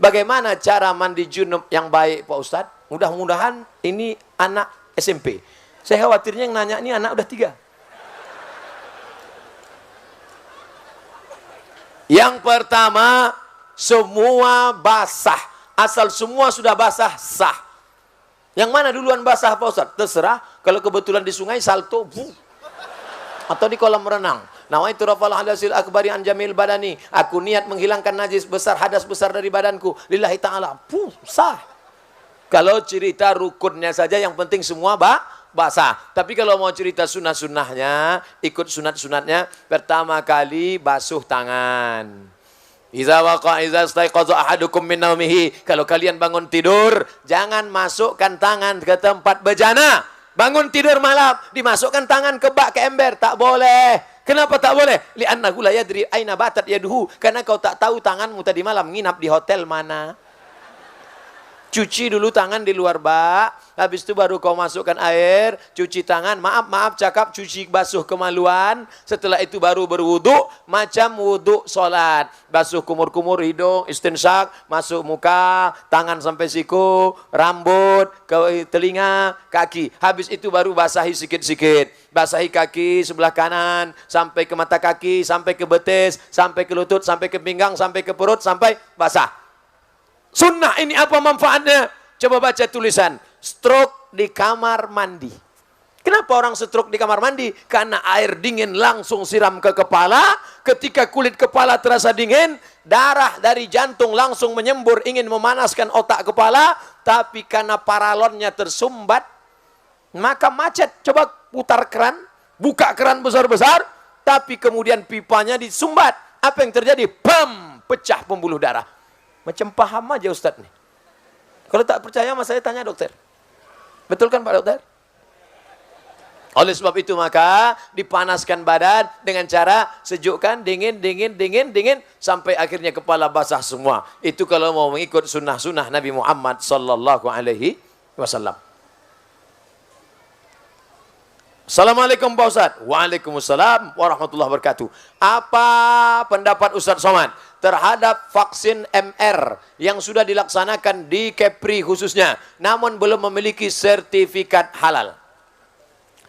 Bagaimana cara mandi junub yang baik Pak Ustadz? Mudah-mudahan ini anak SMP. Saya khawatirnya yang nanya ini anak udah 3. Yang pertama, semua basah. Asal semua sudah basah, sah. Yang mana duluan basah Pak Ustadz? Terserah. Kalau kebetulan di sungai, salto. Atau di kolam renang. Nawaitu rafal hadasil akbari an jamil badani. Aku niat menghilangkan najis besar, hadas besar dari badanku. Lillahi ta'ala. Sah. Kalau cerita rukunnya saja, yang penting semua basah. Tapi kalau mau cerita sunah-sunahnya, ikut sunat-sunatnya, pertama kali basuh tangan. Iza staiqadha ahadukum min naumihi. Kalau kalian bangun tidur, jangan masukkan tangan ke tempat bejana. Bangun tidur malam, dimasukkan tangan ke bak, ke ember, tak boleh. Kenapa tak boleh? Li'annahu la yadri aina batat yaduhu. Karena kau tak tahu tanganmu tadi malam nginap di hotel mana. Cuci dulu tangan di luar bak, habis itu baru kau masukkan air, cuci tangan, maaf cakap cuci basuh kemaluan, setelah itu baru berwudu, macam wudu solat, basuh kumur-kumur hidung, istinsyak, masuk muka, tangan sampai siku, rambut, ke telinga, kaki, habis itu baru basahi sikit-sikit, basahi kaki sebelah kanan, sampai ke mata kaki, sampai ke betis, sampai ke lutut, sampai ke pinggang, sampai ke perut, sampai basah. Sunnah ini apa manfaatnya? Coba baca tulisan. Stroke di kamar mandi. Kenapa orang stroke di kamar mandi? Karena air dingin langsung siram ke kepala. Ketika kulit kepala terasa dingin, darah dari jantung langsung menyembur ingin memanaskan otak kepala. Tapi karena paralonnya tersumbat, maka macet. Coba putar keran, buka keran besar-besar, tapi kemudian pipanya disumbat. Apa yang terjadi? Bam! Pecah pembuluh darah. Macam paham aja Ustadz nih. Kalau tak percaya sama saya tanya dokter. Betul kan Pak Dokter? Oleh sebab itu maka dipanaskan badan dengan cara sejukkan, dingin, sampai akhirnya kepala basah semua. Itu kalau mau mengikut sunnah-sunnah Nabi Muhammad sallallahu alaihi wasallam. Assalamualaikum Pak Ustadz. Waalaikumsalam warahmatullahi wabarakatuh. Apa pendapat Ustadz Somad terhadap vaksin MR yang sudah dilaksanakan di Kepri khususnya, namun belum memiliki sertifikat halal?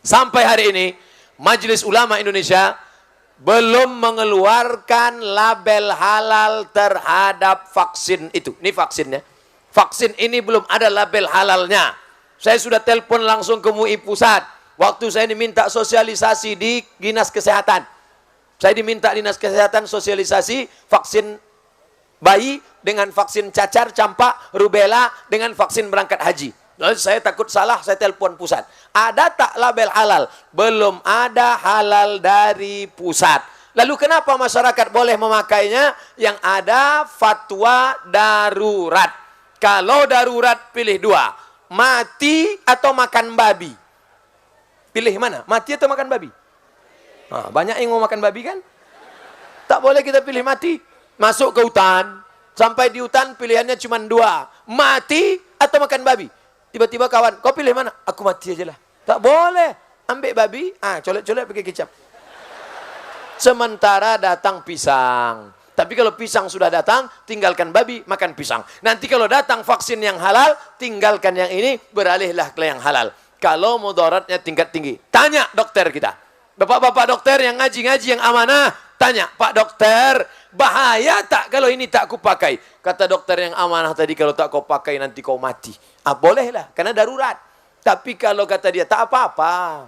Sampai hari ini, Majelis Ulama Indonesia belum mengeluarkan label halal terhadap vaksin itu. Ini vaksinnya. Vaksin ini belum ada label halalnya. Saya sudah telepon langsung ke MUI Pusat. Waktu saya diminta sosialisasi di Dinas Kesehatan. Saya diminta Dinas Kesehatan sosialisasi vaksin bayi dengan vaksin cacar, campak, rubella dengan vaksin berangkat haji. Lalu saya takut salah, saya telepon pusat. Ada tak label halal? Belum ada halal dari pusat. Lalu kenapa masyarakat boleh memakainya? Yang ada fatwa darurat. Kalau darurat pilih 2. Mati atau makan babi? Pilih mana? Mati atau makan babi? Nah, banyak yang mau makan babi kan? Tak boleh kita pilih mati. Masuk ke hutan. Sampai di hutan pilihannya cuma 2. Mati atau makan babi? Tiba-tiba kawan, kau pilih mana? Aku mati aja lah. Tak boleh. Ambil babi, colek-colek pakai kecap. Sementara datang pisang. Tapi kalau pisang sudah datang, tinggalkan babi, makan pisang. Nanti kalau datang vaksin yang halal, tinggalkan yang ini, beralihlah ke yang halal. Kalau mudaratnya tingkat tinggi. Tanya dokter kita. Bapak-bapak dokter yang ngaji-ngaji yang amanah. Tanya, Pak dokter, bahaya tak kalau ini tak kupakai? Kata dokter yang amanah tadi, kalau tak kau pakai nanti kau mati. Bolehlah, karena darurat. Tapi kalau kata dia, tak apa-apa.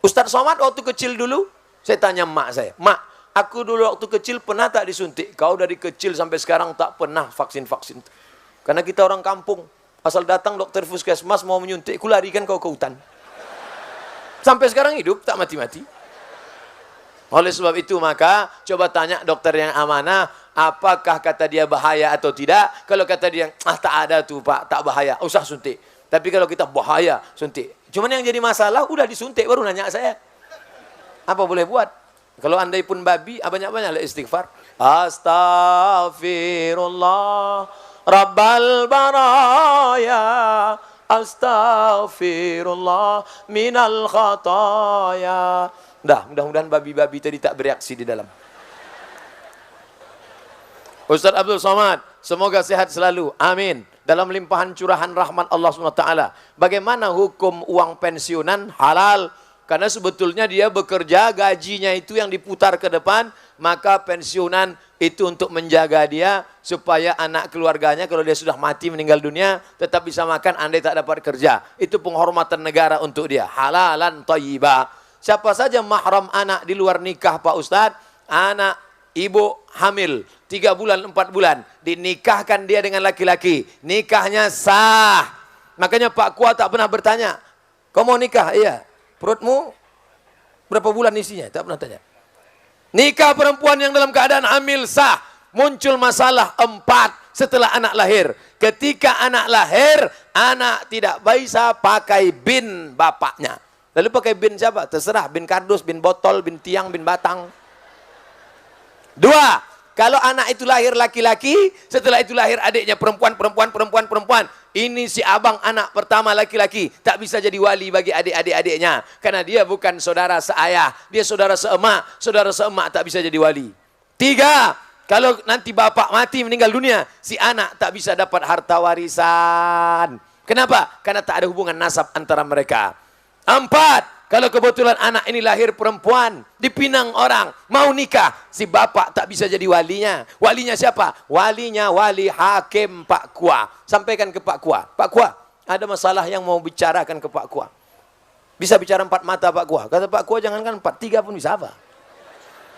Ustadz Somad waktu kecil dulu, saya tanya mak saya. Mak, aku dulu waktu kecil pernah tak disuntik? Kau dari kecil sampai sekarang tak pernah vaksin-vaksin. Karena kita orang kampung. Asal datang dokter puskesmas mau menyuntik, kularikan kau ke hutan. Sampai sekarang hidup, tak mati-mati. Oleh sebab itu maka, coba tanya dokter yang amanah, apakah kata dia bahaya atau tidak? Kalau kata dia, tak ada tuh Pak, tak bahaya, usah suntik. Tapi kalau kita bahaya, suntik. Cuman yang jadi masalah, udah disuntik, baru nanya saya. Apa boleh buat? Kalau andai pun babi, banyak-banyak istighfar. Astaghfirullah. Rabbal baraya, astaghfirullah minal khataya. Mudah-mudahan babi-babi tadi tak bereaksi di dalam. Ustaz Abdul Somad, semoga sehat selalu. Amin. Dalam limpahan curahan rahmat Allah SWT. Bagaimana hukum uang pensiunan? Halal. Karena sebetulnya dia bekerja, gajinya itu yang diputar ke depan, maka pensiunan itu untuk menjaga dia, supaya anak keluarganya kalau dia sudah mati meninggal dunia, tetap bisa makan andai tak dapat kerja. Itu penghormatan negara untuk dia. Halalan thayyibah. Siapa saja mahram anak di luar nikah Pak Ustadz, anak ibu hamil 3 bulan 4 bulan, dinikahkan dia dengan laki-laki, nikahnya sah. Makanya Pak Kua tak pernah bertanya, kau mau nikah? Iya. Perutmu berapa bulan isinya? Tak pernah tanya. Nikah perempuan yang dalam keadaan hamil sah. Muncul masalah 4 setelah anak lahir. Ketika anak lahir, anak tidak bisa pakai bin bapaknya. Lalu pakai bin siapa? Terserah, bin kardus, bin botol, bin tiang, bin batang. 2, kalau anak itu lahir laki-laki, setelah itu lahir adiknya perempuan. Ini si abang anak pertama laki-laki, tak bisa jadi wali bagi adik-adiknya. Karena dia bukan saudara seayah, dia saudara seemak. Saudara seemak tak bisa jadi wali. 3, kalau nanti bapak mati meninggal dunia, si anak tak bisa dapat harta warisan. Kenapa? Karena tak ada hubungan nasab antara mereka. 4, kalau kebetulan anak ini lahir perempuan, dipinang orang, mau nikah, si bapak tak bisa jadi walinya. Walinya siapa? Walinya wali hakim Pak Kua. Sampaikan ke Pak Kua. Pak Kua, ada masalah yang mau bicarakan ke Pak Kua. Bisa bicara 4 mata Pak Kua. Kata Pak Kua, jangankan 4, 3 pun bisa apa?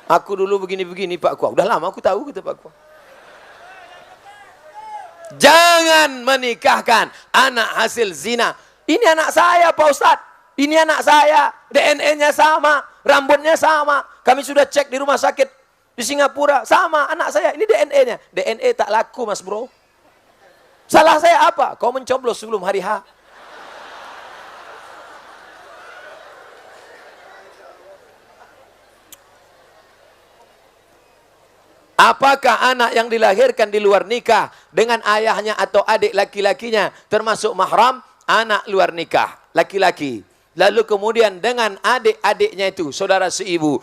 Aku dulu begini-begini Pak Kua. Udah lama aku tahu, kata Pak Kua. Jangan menikahkan anak hasil zina. Ini anak saya Pak Ustadz. Ini anak saya, DNA-nya sama, rambutnya sama. Kami sudah cek di rumah sakit di Singapura, sama anak saya. Ini DNA-nya. DNA tak laku mas bro. Salah saya apa? Kau mencoblos sebelum hari H. Apakah anak yang dilahirkan di luar nikah dengan ayahnya atau adik laki-lakinya termasuk mahram? Anak luar nikah, laki-laki. Lalu kemudian dengan adik-adiknya itu, saudara seibu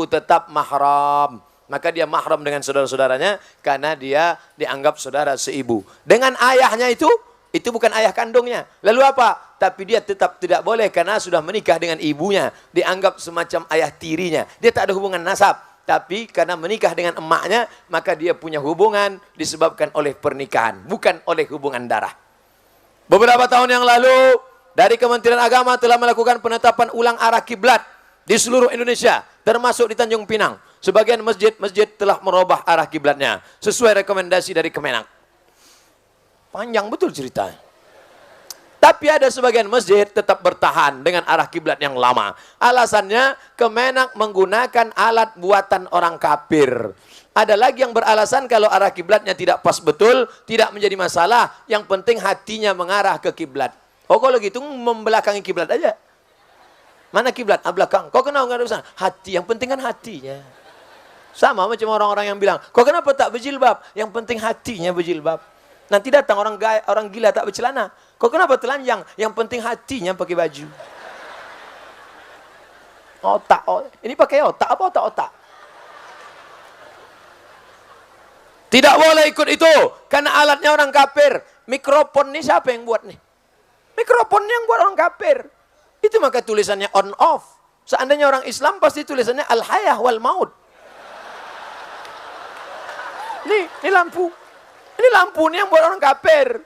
tetap mahram. Maka dia mahram dengan saudara-saudaranya karena dia dianggap saudara seibu. Dengan ayahnya itu bukan ayah kandungnya. Lalu apa? Tapi dia tetap tidak boleh karena sudah menikah dengan ibunya. Dianggap semacam ayah tirinya. Dia tak ada hubungan nasab. Tapi karena menikah dengan emaknya, maka dia punya hubungan disebabkan oleh pernikahan. Bukan oleh hubungan darah. Beberapa tahun yang lalu, dari Kementerian Agama telah melakukan penetapan ulang arah kiblat di seluruh Indonesia, termasuk di Tanjung Pinang. Sebagian masjid-masjid telah merubah arah kiblatnya sesuai rekomendasi dari Kemenak. Panjang betul ceritanya. Tapi ada sebagian masjid tetap bertahan dengan arah kiblat yang lama. Alasannya Kemenak menggunakan alat buatan orang kafir. Ada lagi yang beralasan kalau arah kiblatnya tidak pas betul, tidak menjadi masalah. Yang penting hatinya mengarah ke kiblat. Oh kalau gitu membelakangi kiblat aja. Mana kiblat? Belakang. Kau kenal nggak ada hati. Yang penting kan hatinya. Sama macam orang-orang yang bilang, kau kenapa tak berjilbab? Yang penting hatinya berjilbab. Nanti datang orang gila tak bercelana. Kau kenapa telanjang? Yang penting hatinya pakai baju. Otak. Ini pakai otak apa otak-otak? Tidak boleh ikut itu. Karena alatnya orang kafir. Mikrofon ini siapa yang buat nih? Mikrofon yang buat orang kafir. Itu maka tulisannya on off. Seandainya orang Islam pasti tulisannya al-hayah wal maut. Ini lampu. Ini lampu ini yang buat orang kafir.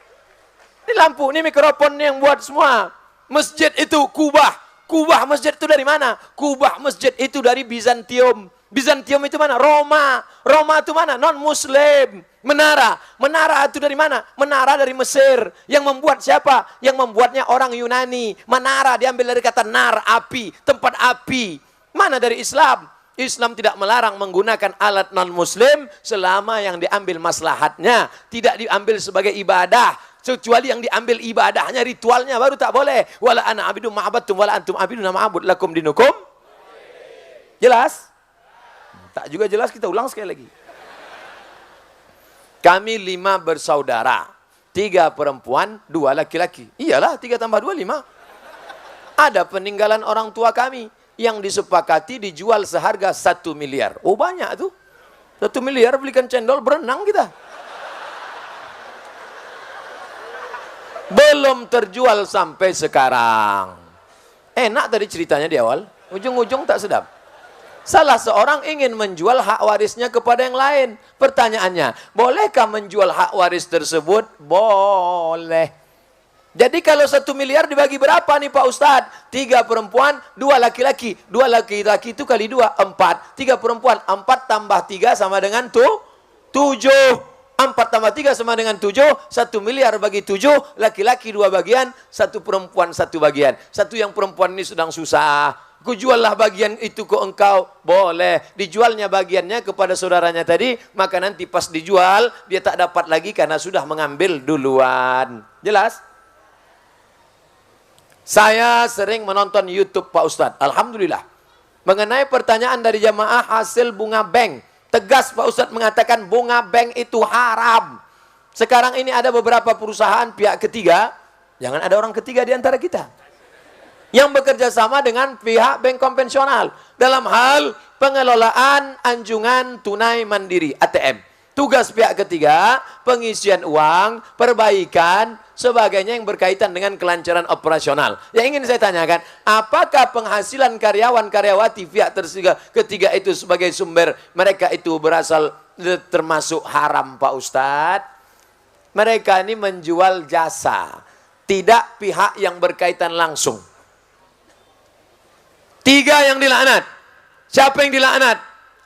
Ini lampu, ini mikrofon yang buat semua. Masjid itu kubah. Kubah masjid itu dari mana? Kubah masjid itu dari Bizantium. Bizantium itu mana? Roma. Roma itu mana? Non-Muslim. Menara. Menara itu dari mana? Menara dari Mesir. Yang membuat siapa? Yang membuatnya orang Yunani. Menara diambil dari kata nar, api. Tempat api. Mana dari Islam? Islam tidak melarang menggunakan alat non-Muslim selama yang diambil maslahatnya. Tidak diambil sebagai ibadah. Kecuali yang diambil ibadahnya, ritualnya baru tak boleh. Wala ana abidum ma'abadtum wala antum abiduna ma'abud lakum dinukum. Jelas? Tak juga jelas, kita ulang sekali lagi. Kami 5 bersaudara. 3 perempuan, 2 laki-laki. Iyalah 3 tambah 2, 5. Ada peninggalan orang tua kami yang disepakati dijual seharga 1 miliar. Oh banyak tuh. 1 miliar belikan cendol berenang kita. Belum terjual sampai sekarang. Enak tadi ceritanya di awal, ujung-ujung tak sedap. Salah seorang ingin menjual hak warisnya kepada yang lain. Pertanyaannya, bolehkah menjual hak waris tersebut? Boleh. Jadi kalau 1 miliar dibagi berapa nih Pak Ustadz? 3 perempuan, 2 laki-laki. 2 laki-laki itu kali 2, 4. 3 perempuan, 4 tambah 3 sama dengan 7. 4 tambah 3 sama dengan 7. 1 miliar bagi 7. Laki-laki 2 bagian, 1 perempuan 1 bagian. Satu yang perempuan ini sedang susah. Kujuallah bagian itu ke engkau. Boleh. Dijualnya bagiannya kepada saudaranya tadi. Maka nanti pas dijual, dia tak dapat lagi karena sudah mengambil duluan. Jelas? Saya sering menonton YouTube Pak Ustadz. Alhamdulillah. Mengenai pertanyaan dari jamaah hasil bunga bank. Tegas Pak Ustadz mengatakan bunga bank itu haram. Sekarang ini ada beberapa perusahaan pihak ketiga. Jangan ada orang ketiga di antara kita. Yang bekerja sama dengan pihak bank konvensional. Dalam hal pengelolaan anjungan tunai mandiri ATM. Tugas pihak ketiga, pengisian uang, perbaikan, sebagainya yang berkaitan dengan kelancaran operasional. Yang ingin saya tanyakan, apakah penghasilan karyawan-karyawati pihak ketiga itu sebagai sumber mereka itu berasal termasuk haram Pak Ustadz? Mereka ini menjual jasa, tidak pihak yang berkaitan langsung. 3 yang dilaknat. Siapa yang dilaknat?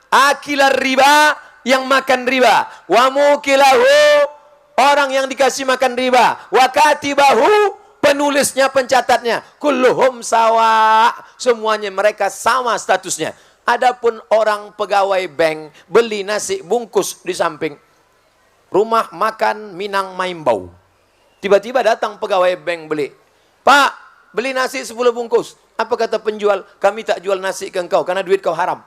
Akilar riba, yang makan riba. Wa mukilahu, orang yang dikasih makan riba. Wa katibahu, penulisnya, pencatatnya. Kulluhum sawa, semuanya mereka sama statusnya. Adapun orang pegawai bank beli nasi bungkus di samping rumah makan Minang Maimbau. Tiba-tiba datang pegawai bank beli. Pak, beli nasi 10 bungkus. Apa kata penjual? Kami tak jual nasi ke engkau karena duit kau haram.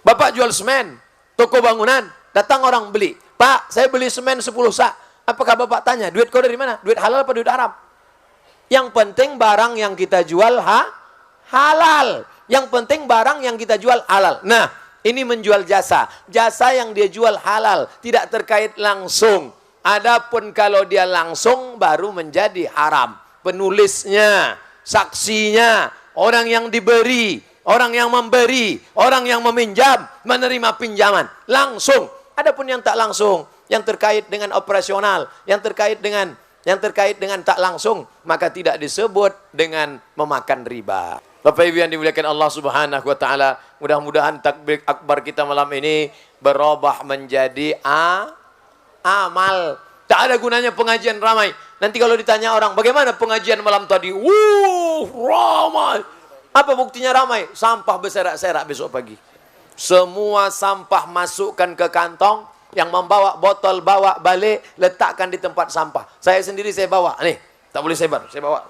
Bapak jual semen, toko bangunan, datang orang beli. Pak, saya beli semen 10 sak. Apakah Bapak tanya, duit kau dari mana? Duit halal apa duit haram? Yang penting barang yang kita jual halal. Yang penting barang yang kita jual halal. Nah, ini menjual jasa. Jasa yang dia jual halal, tidak terkait langsung. Adapun kalau dia langsung baru menjadi haram. Penulisnya, saksinya, orang yang diberi, orang yang memberi, orang yang meminjam, menerima pinjaman langsung. Adapun yang tak langsung, yang terkait dengan operasional, yang terkait dengan tak langsung, maka tidak disebut dengan memakan riba. Bapak Ibu yang dimuliakan Allah Subhanahu wa taala, mudah-mudahan takbir akbar kita malam ini berubah menjadi amal. Tak ada gunanya pengajian ramai. Nanti kalau ditanya orang, bagaimana pengajian malam tadi? Ramai. Apa buktinya ramai? Sampah berserak-serak besok pagi. Semua sampah masukkan ke kantong. Yang membawa botol, bawa balik, letakkan di tempat sampah. Saya sendiri saya bawa. Nih, tak boleh sebar, saya bawa.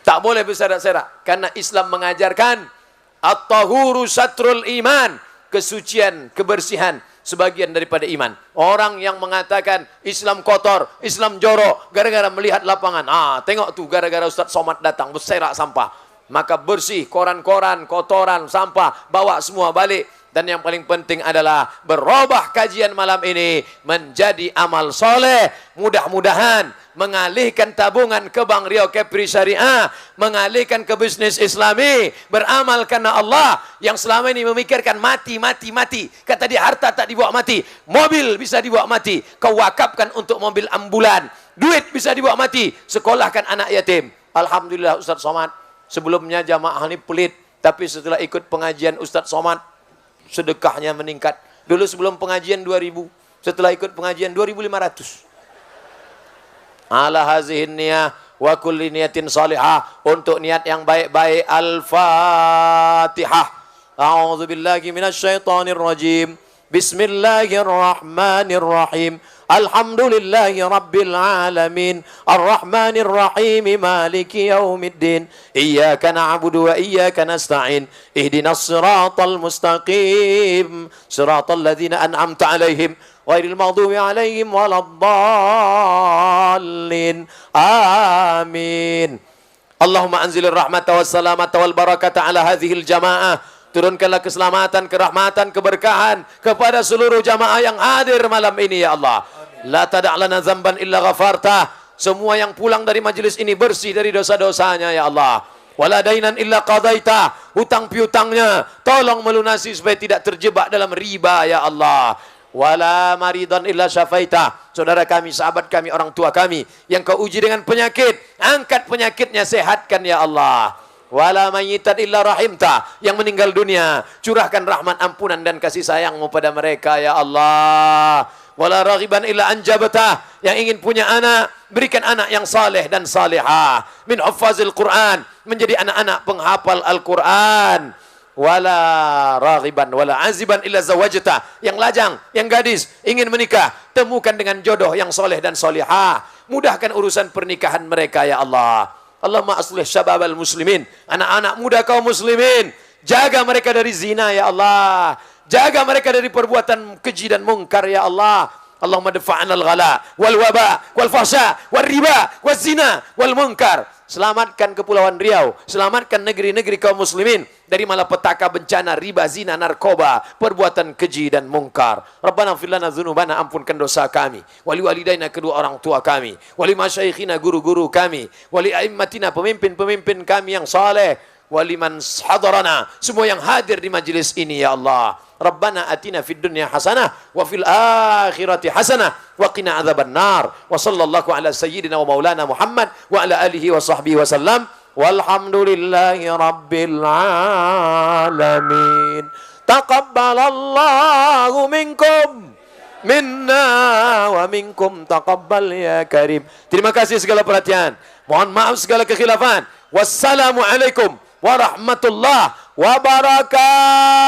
Tak boleh berserak-serak. Karena Islam mengajarkan at-tahuru satrul iman. Kesucian, kebersihan, sebagian daripada iman. Orang yang mengatakan Islam kotor, Islam jorok, gara-gara melihat lapangan. Tengok tuh, gara-gara Ustaz Somad datang, berserak sampah. Maka bersih, koran-koran, kotoran, sampah, bawa semua balik. Dan yang paling penting adalah berubah kajian malam ini menjadi amal soleh. Mudah-mudahan mengalihkan tabungan ke Bank Riau Kepri Syariah, mengalihkan ke bisnis Islami, beramal karena Allah. Yang selama ini memikirkan mati. Kata dia, harta tak dibawa mati, mobil bisa dibawa mati. Kau wakafkan untuk mobil ambulan. Duit bisa dibawa mati, sekolahkan anak yatim. Alhamdulillah Ustaz Somad. Sebelumnya jamaah ini pelit, tapi setelah ikut pengajian Ustaz Somad, sedekahnya meningkat. Dulu sebelum pengajian 2000, setelah ikut pengajian 2500. Ala hazihin niyah wa kulli niyatin salihah, untuk niat yang baik-baik. Al-Fatihah. A'udzu billahi minasyaitonir rajim. Bismillahirrahmanirrahim. Alhamdulillahi rabbil alamin. Ar-Rahmanir Rahim. Maliki yaumiddin. Iyyaka na'budu wa iyyaka nasta'in. Ihdinas siratal mustaqim. Siratal ladzina an'amta 'alaihim ghairil maghdubi 'alaihim waladdallin. Amin. Allahumma anzilir rahmata was salamata wal barakata ala hadhil jamaah. Turunkanlah keselamatan, kerahmatan, keberkahan kepada seluruh jamaah yang hadir malam ini ya Allah. La tada' lana dzamban illa ghafartah. Semua yang pulang dari majelis ini bersih dari dosa-dosanya ya Allah. Wala dainan illa qadaita. Hutang piutangnya tolong melunasi supaya tidak terjebak dalam riba ya Allah. Wala maridan illa syafaita. Saudara kami, sahabat kami, orang tua kami yang kau uji dengan penyakit, angkat penyakitnya, sehatkan ya Allah. Wala mayyitan illa rahimta. Yang meninggal dunia, curahkan rahmat, ampunan dan kasih sayangmu pada mereka ya Allah. Wala raghiban illa anjabta. Yang ingin punya anak, berikan anak yang saleh dan salihah. Min huffazil Quran, menjadi anak-anak penghafal Al-Quran. Wala raghiban wala aziban illa zawajta. Yang lajang, yang gadis ingin menikah, temukan dengan jodoh yang soleh dan solihah. Mudahkan urusan pernikahan mereka ya Allah. Allahumma aslih syababal muslimin. Anak-anak muda kaum muslimin, jaga mereka dari zina ya Allah. Jaga mereka dari perbuatan keji dan mungkar ya Allah. Allahumma dafa'na al-ghala wal waba wal fahsya wal riba wal zina wal munkar. Selamatkan Kepulauan Riau, selamatkan negeri-negeri kaum muslimin dari malapetaka bencana riba, zina, narkoba, perbuatan keji dan mungkar. Rabbana ighfir lana dzunubana, ampunkan dosa kami, wali walidaina, kedua orang tua kami, wali masyaikhina, guru-guru kami, wali aimmatina, pemimpin-pemimpin kami yang saleh, wali man hadarana, semua yang hadir di majelis ini ya Allah. Rabbana atina fid dunya hasanah wa fil akhirati hasanah wa qina adzabannar. Wa sallallahu ala sayyidina wa maulana Muhammad wa ala alihi wa sahbihi wa sallam. Walhamdulillahi rabbil alamin. Taqabbalallahu minkum minna wa minkum taqabbal ya karim. Terima kasih segala perhatian. Mohon maaf segala kekhilafan. Wassalamualaikum warahmatullahi wabarakatuh.